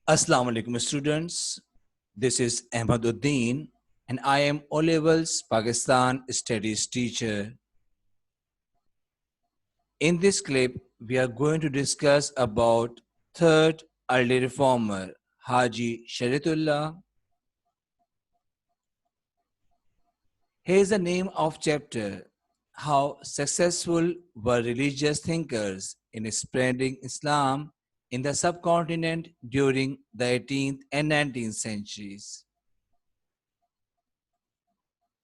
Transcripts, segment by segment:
Assalamu alaikum students. This is Ahmaduddin and I am O Levels Pakistan Studies teacher. In this clip, we are going to discuss about third early reformer Haji Shariatullah. Here is the name of chapter: How successful were religious thinkers in spreading Islam in the subcontinent during the 18th and 19th centuries.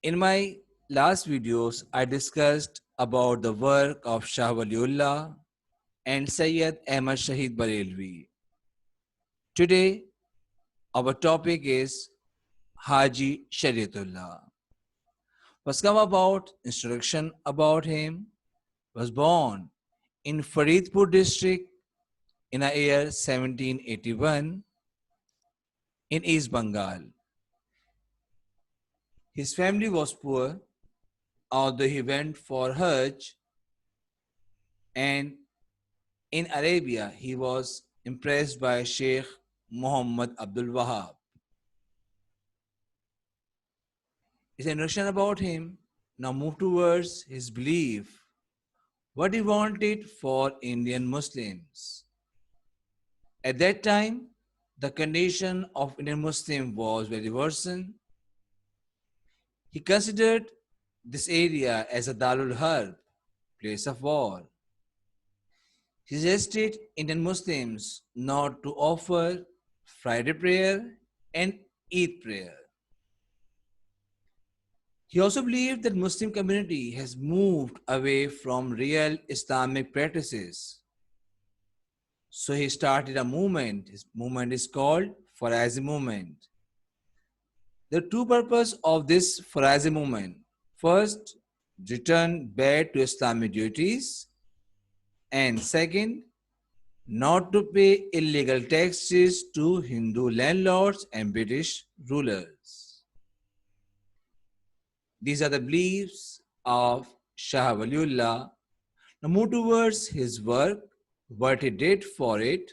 In my last videos, I discussed about the work of Shah Waliullah and Sayyid Ahmad Shahid Barelvi. Today, our topic is Haji Shariatullah. Was come about introduction about him. Was born in Faridpur district in the year 1781 in East Bengal. His family was poor, although he went for Hajj, and in Arabia, he was impressed by Sheikh Muhammad Abdul Wahab. His introduction about him now move towards his belief, what he wanted for Indian Muslims. At that time, the condition of Indian Muslim was very worsened. He considered this area as a Darul Harb, place of war. He suggested Indian Muslims not to offer Friday prayer and Eid prayer. He also believed that Muslim community has moved away from real Islamic practices. So he started a movement. His movement is called Farazi movement. The two purposes of this Farazi movement: first, return back to Islamic duties, and second, not to pay illegal taxes to Hindu landlords and British rulers. These are the beliefs of Shah Waliullah. Now move towards his work, what he did for it.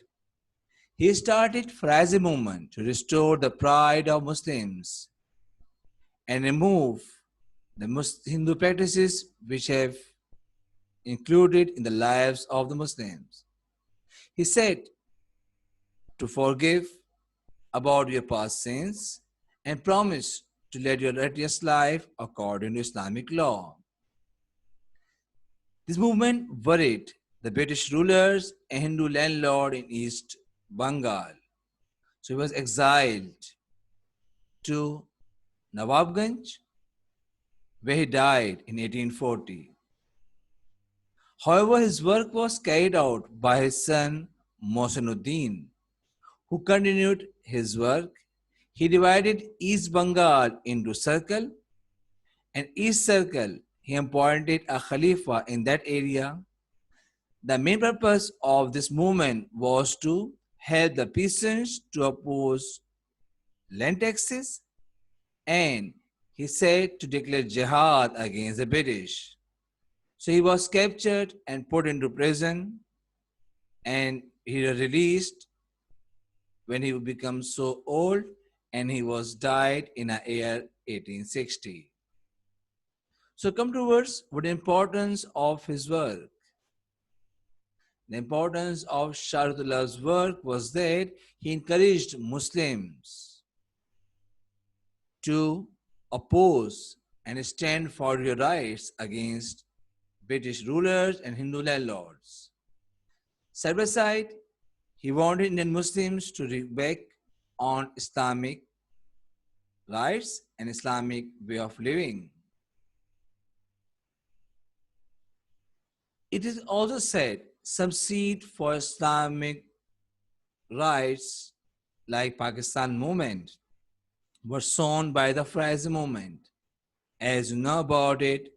He started Farazi movement to restore the pride of Muslims and remove the Hindu practices which have included in the lives of the Muslims. He said to forgive about your past sins and promise to lead your righteous life according to Islamic law. This movement worried the British rulers and Hindu landlord in East Bengal. So he was exiled to Nawabganj, where he died in 1840. However, his work was carried out by his son Mohsinuddin, who continued his work. He divided East Bengal into circle, and each circle he appointed a Khalifa in that area. The main purpose of this movement was to help the peasants to oppose land taxes, and he said to declare jihad against the British. So he was captured and put into prison, and he was released when he became so old, and he was died in the year 1860. So come towards what the importance of his work. The importance of Shariatullah's work was that he encouraged Muslims to oppose and stand for your rights against British rulers and Hindu landlords. Side by side, he wanted Indian Muslims to look back on Islamic rights and Islamic way of living. It is also said some seed for Islamic rights like Pakistan movement were sown by the Farazi movement. As you know about it,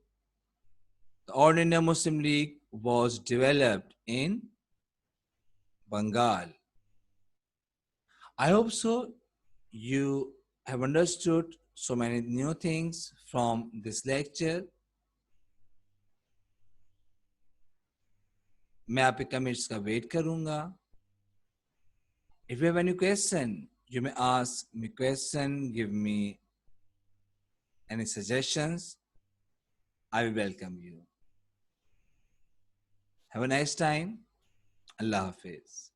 the All India Muslim League was developed in Bengal. I hope so you have understood so many new things from this lecture. मैं आपके comments का wait करूंगा If you have any question, you may ask me question, give me any suggestions. I will welcome you. Have a nice time. Allah Hafiz.